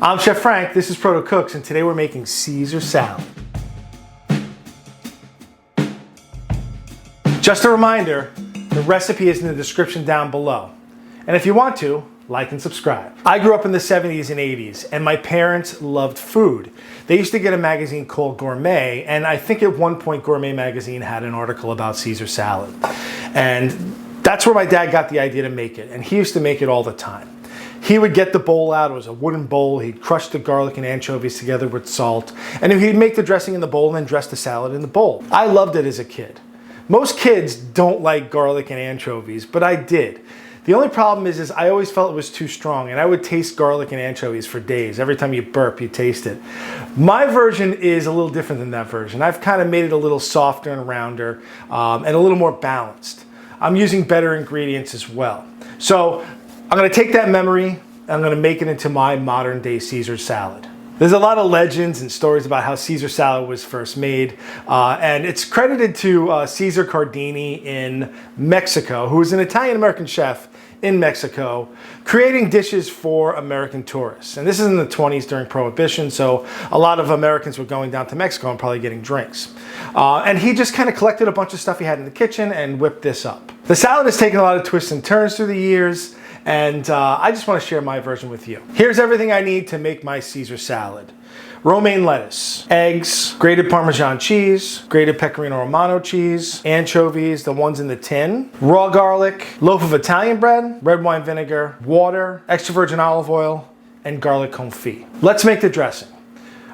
I'm Chef Frank, this is Protocooks, and today we're making Caesar salad. Just a reminder, the recipe is in the description down below. And if you want to, like and subscribe. I grew up in the 70s and 80s, and my parents loved food. They used to get a magazine called Gourmet, and I think at one point Gourmet magazine had an article about Caesar salad. And that's where my dad got the idea to make it, and he used to make it all the time. He would get the bowl out, it was a wooden bowl, he'd crush the garlic and anchovies together with salt, and he'd make the dressing in the bowl and then dress the salad in the bowl. I loved it as a kid. Most kids don't like garlic and anchovies, but I did. The only problem is I always felt it was too strong, and I would taste garlic and anchovies for days. Every time you burp, you taste it. My version is a little different than that version. I've kind of made it a little softer and rounder, and a little more balanced. I'm using better ingredients as well. So I'm gonna take that memory and I'm gonna make it into my modern day Caesar salad. There's a lot of legends and stories about how Caesar salad was first made, and it's credited to Caesar Cardini in Mexico, who was an Italian-American chef in Mexico, creating dishes for American tourists. And this is in the 20s during Prohibition, so a lot of Americans were going down to Mexico and probably getting drinks. And he just kind of collected a bunch of stuff he had in the kitchen and whipped this up. The salad has taken a lot of twists and turns through the years, and I just want to share my version with you. Here's everything I need to make my Caesar salad. Romaine lettuce, eggs, grated Parmesan cheese, grated Pecorino Romano cheese, anchovies, the ones in the tin, raw garlic, loaf of Italian bread, red wine vinegar, water, extra virgin olive oil, and garlic confit. Let's make the dressing.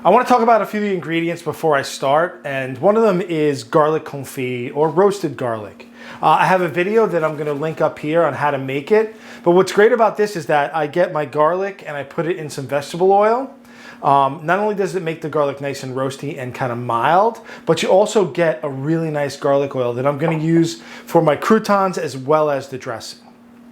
I want to talk about a few of the ingredients before I start, and one of them is garlic confit or roasted garlic. I have a video that I'm going to link up here on how to make it, but what's great about this is that I get my garlic and I put it in some vegetable oil. Not only does it make the garlic nice and roasty and kind of mild, but you also get a really nice garlic oil that I'm going to use for my croutons as well as the dressing.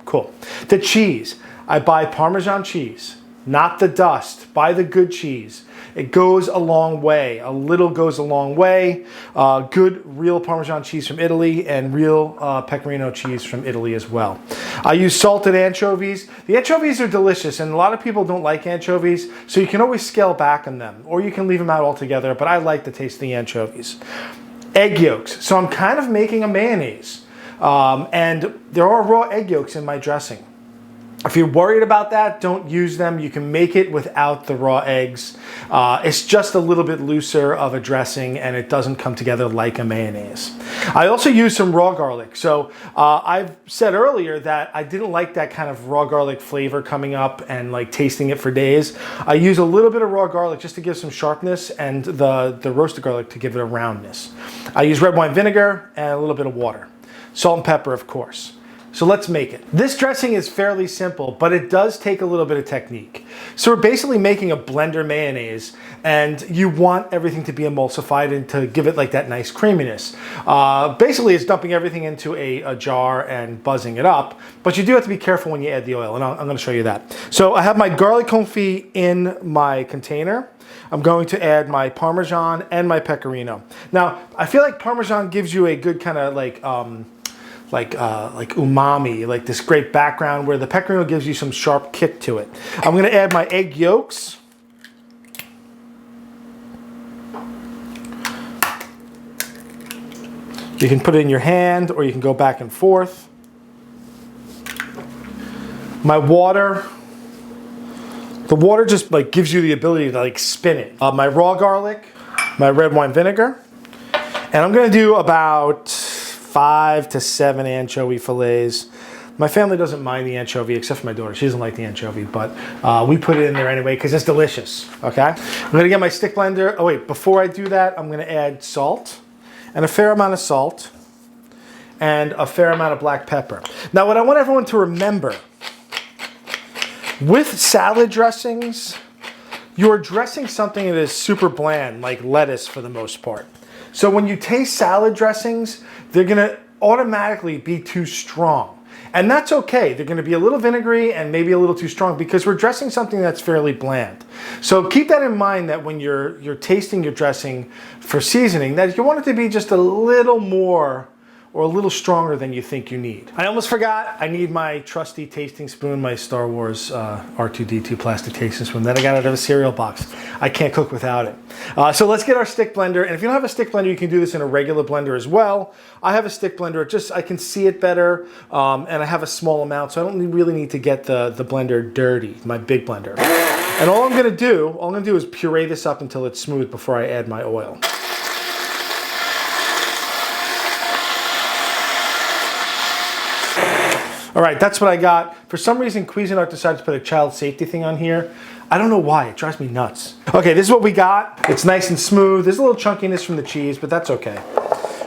Cool. The cheese, I buy Parmesan cheese, not the dust. Buy the good cheese. It goes a long way. A little goes a long way. Good real Parmesan cheese from Italy and real Pecorino cheese from Italy as well. I use salted anchovies. The anchovies are delicious, and a lot of people don't like anchovies, so you can always scale back on them, or you can leave them out altogether, but I like the taste of the anchovies. Egg yolks. So I'm kind of making a mayonnaise, and there are raw egg yolks in my dressing. If you're worried about that, don't use them. You can make it without the raw eggs. It's just a little bit looser of a dressing, and it doesn't come together like a mayonnaise. I also use some raw garlic. So I've said earlier that I didn't like that kind of raw garlic flavor coming up and like tasting it for days. I use a little bit of raw garlic just to give some sharpness, and the roasted garlic to give it a roundness. I use red wine vinegar and a little bit of water. Salt and pepper, of course. So let's make it. This dressing is fairly simple, but it does take a little bit of technique. So we're basically making a blender mayonnaise, and you want everything to be emulsified and to give it like that nice creaminess. Basically, it's dumping everything into a jar and buzzing it up, but you do have to be careful when you add the oil, and I'm gonna show you that. So I have my garlic confit in my container. I'm going to add my Parmesan and my Pecorino. Now, I feel like Parmesan gives you a good kind of like umami, like this great background, where the Pecorino gives you some sharp kick to it. I'm going to add my egg yolks. You can put it in your hand, or you can go back and forth. My water. The water just like gives you the ability to like spin it. My raw garlic, my red wine vinegar, and I'm going to do about 5 to 7 anchovy fillets. My family doesn't mind the anchovy, except for my daughter. She doesn't like the anchovy, but we put it in there anyway because it's delicious, okay? I'm gonna get my stick blender. Oh wait, before I do that, I'm gonna add salt, and a fair amount of salt, and a fair amount of black pepper. Now what I want everyone to remember, with salad dressings, you're dressing something that is super bland, like lettuce for the most part. So when you taste salad dressings, they're gonna automatically be too strong. And that's okay. They're gonna be a little vinegary and maybe a little too strong because we're dressing something that's fairly bland. So keep that in mind, that when you're tasting your dressing for seasoning, that you want it to be just a little more or a little stronger than you think you need. I almost forgot, I need my trusty tasting spoon, my Star Wars R2-D2 plastic tasting spoon that I got out of a cereal box. I can't cook without it. So let's get our stick blender, and if you don't have a stick blender, you can do this in a regular blender as well. I have a stick blender, I can see it better, and I have a small amount, so I don't really need to get the blender dirty, my big blender. And all I'm gonna do is puree this up until it's smooth before I add my oil. All right, that's what I got. For some reason, Cuisinart decided to put a child safety thing on here. I don't know why, it drives me nuts. Okay, this is what we got. It's nice and smooth. There's a little chunkiness from the cheese, but that's okay.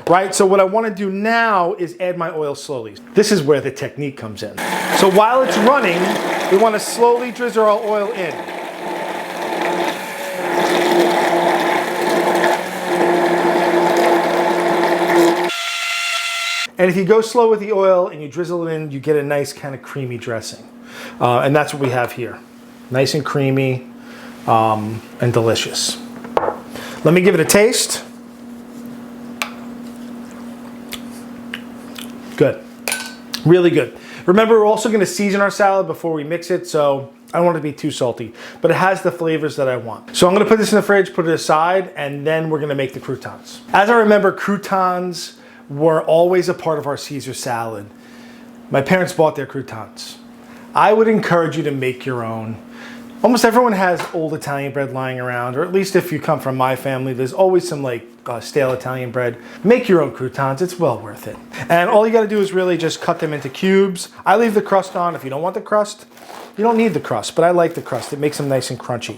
Right, so what I wanna do now is add my oil slowly. This is where the technique comes in. So while it's running, we wanna slowly drizzle our oil in. And if you go slow with the oil and you drizzle it in, you get a nice kind of creamy dressing. And that's what we have here. Nice and creamy and delicious. Let me give it a taste. Good, really good. Remember, we're also gonna season our salad before we mix it, so I don't want it to be too salty, but it has the flavors that I want. So I'm gonna put this in the fridge, put it aside, and then we're gonna make the croutons. As I remember, croutons were always a part of our Caesar salad. My parents bought their croutons. I would encourage you to make your own. Almost everyone has old Italian bread lying around, or at least if you come from my family, there's always some like stale Italian bread. Make your own croutons, it's well worth it. And all you gotta do is really just cut them into cubes. I leave the crust on. If you don't want the crust, you don't need the crust, but I like the crust. It makes them nice and crunchy.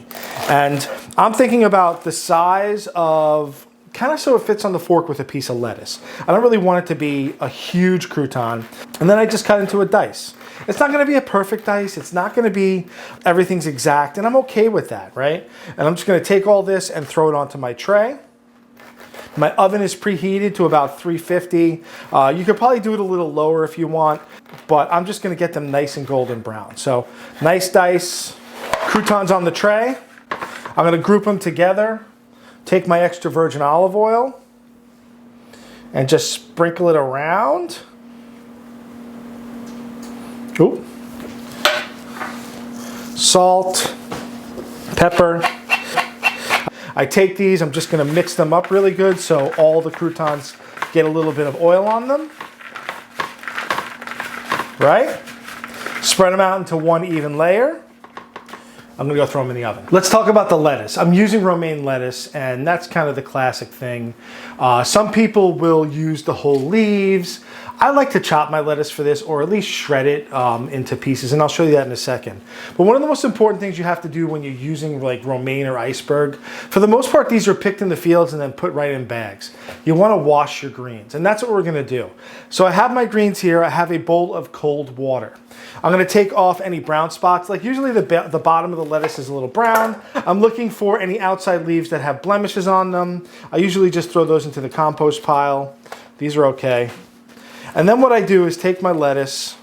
And I'm thinking about the size of, kind of so it fits on the fork with a piece of lettuce. I don't really want it to be a huge crouton. And then I just cut into a dice. It's not gonna be a perfect dice. It's not gonna be everything's exact, and I'm okay with that, right? And I'm just gonna take all this and throw it onto my tray. My oven is preheated to about 350. You could probably do it a little lower if you want, but I'm just gonna get them nice and golden brown. So nice dice, croutons on the tray. I'm gonna group them together. Take my extra virgin olive oil and just sprinkle it around. Ooh. Salt, pepper. I take these, I'm just gonna mix them up really good so all the croutons get a little bit of oil on them. Right? Spread them out into one even layer. I'm gonna go throw them in the oven. Let's talk about the lettuce. I'm using romaine lettuce, and that's kind of the classic thing. Some people will use the whole leaves. I like to chop my lettuce for this, or at least shred it into pieces, and I'll show you that in a second. But one of the most important things you have to do when you're using like romaine or iceberg, for the most part, these are picked in the fields and then put right in bags. You wanna wash your greens, and that's what we're gonna do. So I have my greens here. I have a bowl of cold water. I'm gonna take off any brown spots. Like usually the bottom of the lettuce is a little brown. I'm looking for any outside leaves that have blemishes on them. I usually just throw those into the compost pile. These are okay. And then what I do is take my lettuce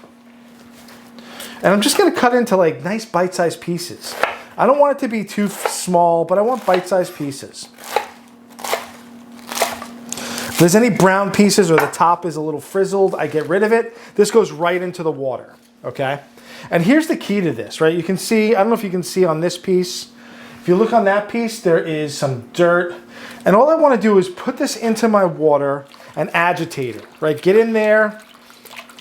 and I'm just gonna cut into like nice bite-sized pieces. I don't want it to be too small, but I want bite-sized pieces. If there's any brown pieces or the top is a little frizzled, I get rid of it. This goes right into the water, okay? And here's the key to this, right? You can see, I don't know if you can see on this piece, if you look on that piece, there is some dirt. And all I wanna do is put this into my water and agitate it, right? Get in there,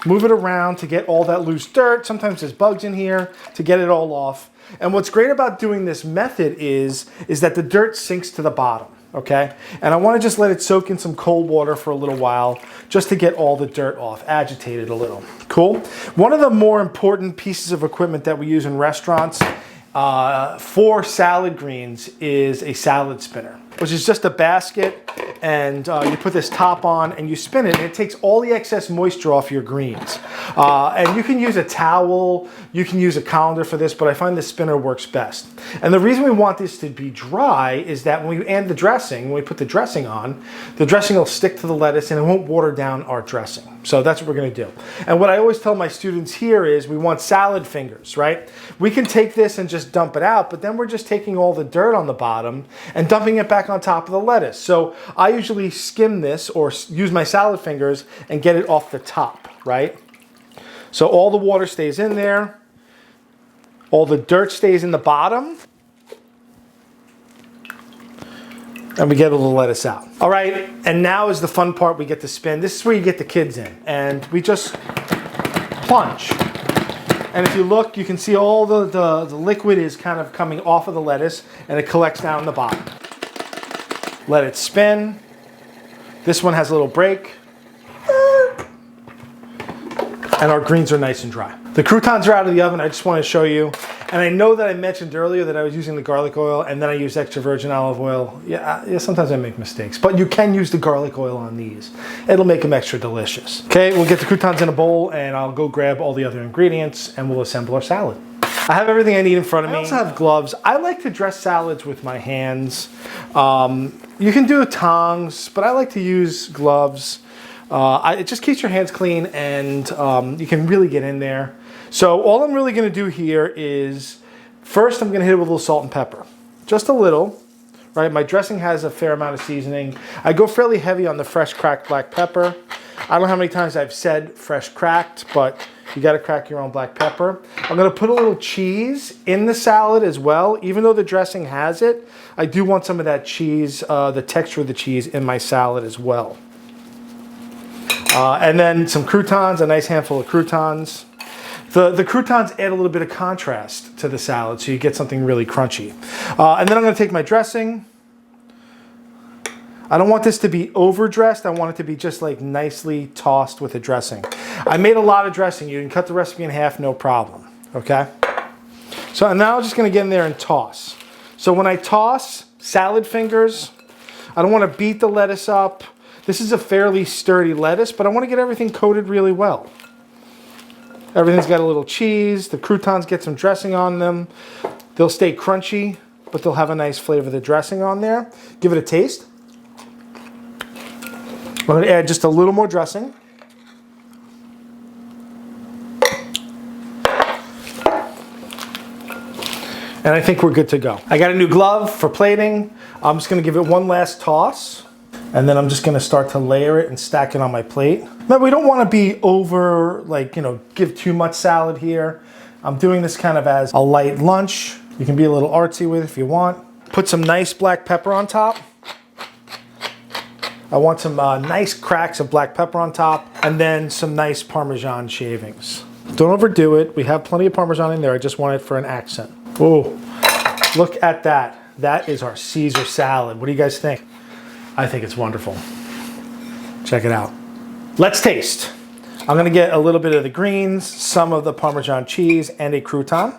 move it around to get all that loose dirt. Sometimes there's bugs in here to get it all off. And what's great about doing this method is that the dirt sinks to the bottom, okay? And I wanna just let it soak in some cold water for a little while just to get all the dirt off, agitate it a little. Cool? One of the more important pieces of equipment that we use in restaurants for salad greens is a salad spinner, which is just a basket, and you put this top on and you spin it, and it takes all the excess moisture off your greens. And you can use a towel, you can use a colander for this, but I find the spinner works best. And the reason we want this to be dry is that when we add the dressing, when we put the dressing on, the dressing will stick to the lettuce and it won't water down our dressing. So that's what we're gonna do. And what I always tell my students here is we want salad fingers, right? We can take this and just dump it out, but then we're just taking all the dirt on the bottom and dumping it back on top of the lettuce. So I usually skim this or use my salad fingers and get it off the top, right? So all the water stays in there. All the dirt stays in the bottom. And we get all the lettuce out. All right, and now is the fun part. We get to spin. This is where you get the kids in. And we just plunge. And if you look, you can see all the liquid is kind of coming off of the lettuce and it collects down the bottom. Let it spin. This one has a little break. And our greens are nice and dry. The croutons are out of the oven. I just want to show you. And I know that I mentioned earlier that I was using the garlic oil and then I used extra virgin olive oil. Yeah, sometimes I make mistakes, but you can use the garlic oil on these. It'll make them extra delicious. Okay, we'll get the croutons in a bowl and I'll go grab all the other ingredients and we'll assemble our salad. I have everything I need in front of me. I also have gloves. I like to dress salads with my hands. You can do tongs, but I like to use gloves. It just keeps your hands clean and you can really get in there. So all I'm really gonna do here is, first I'm gonna hit it with a little salt and pepper. Just a little, right? My dressing has a fair amount of seasoning. I go fairly heavy on the fresh cracked black pepper. I don't know how many times I've said fresh cracked, but you gotta crack your own black pepper. I'm gonna put a little cheese in the salad as well. Even though the dressing has it, I do want some of that cheese, the texture of the cheese in my salad as well. And then some croutons, a nice handful of croutons. The croutons add a little bit of contrast to the salad, so you get something really crunchy. And then I'm gonna take my dressing. I don't want this to be overdressed. I want it to be just like nicely tossed with the dressing. I made a lot of dressing. You can cut the recipe in half, no problem, okay? So now I'm just gonna get in there and toss. So when I toss, salad fingers, I don't wanna beat the lettuce up. This is a fairly sturdy lettuce, but I wanna get everything coated really well. Everything's got a little cheese. The croutons get some dressing on them. They'll stay crunchy, but they'll have a nice flavor of the dressing on there. Give it a taste. I'm gonna add just a little more dressing. And I think we're good to go. I got a new glove for plating. I'm just gonna give it one last toss. And then I'm just gonna start to layer it and stack it on my plate. Remember, we don't wanna be over, like, give too much salad here. I'm doing this kind of as a light lunch. You can be a little artsy with it if you want. Put some nice black pepper on top. I want some nice cracks of black pepper on top, and then some nice Parmesan shavings. Don't overdo it. We have plenty of Parmesan in there. I just want it for an accent. Oh, look at that. That is our Caesar salad. What do you guys think? I think it's wonderful. Check it out. Let's taste. I'm gonna get a little bit of the greens, some of the Parmesan cheese, and a crouton.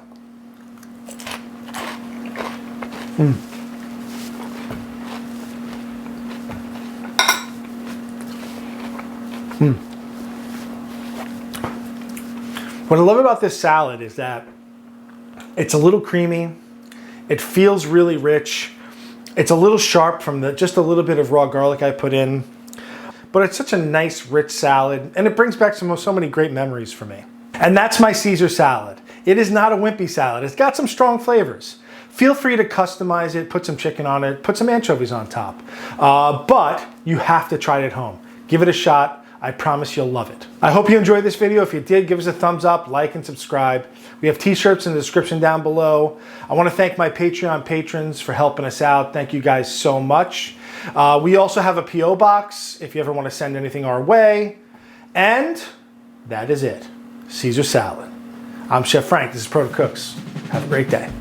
What I love about this salad is that it's a little creamy. It feels really rich. It's a little sharp from just a little bit of raw garlic I put in. But it's such a nice, rich salad, and it brings back so many great memories for me. And that's my Caesar salad. It is not a wimpy salad. It's got some strong flavors. Feel free to customize it, put some chicken on it, put some anchovies on top. But you have to try it at home. Give it a shot. I promise you'll love it. I hope you enjoyed this video. If you did, give us a thumbs up, like, and subscribe. We have t-shirts in the description down below. I want to thank my Patreon patrons for helping us out. Thank you guys so much. We also have a P.O. box if you ever want to send anything our way. And that is it. Caesar salad. I'm Chef Frank. This is Protocooks. Have a great day.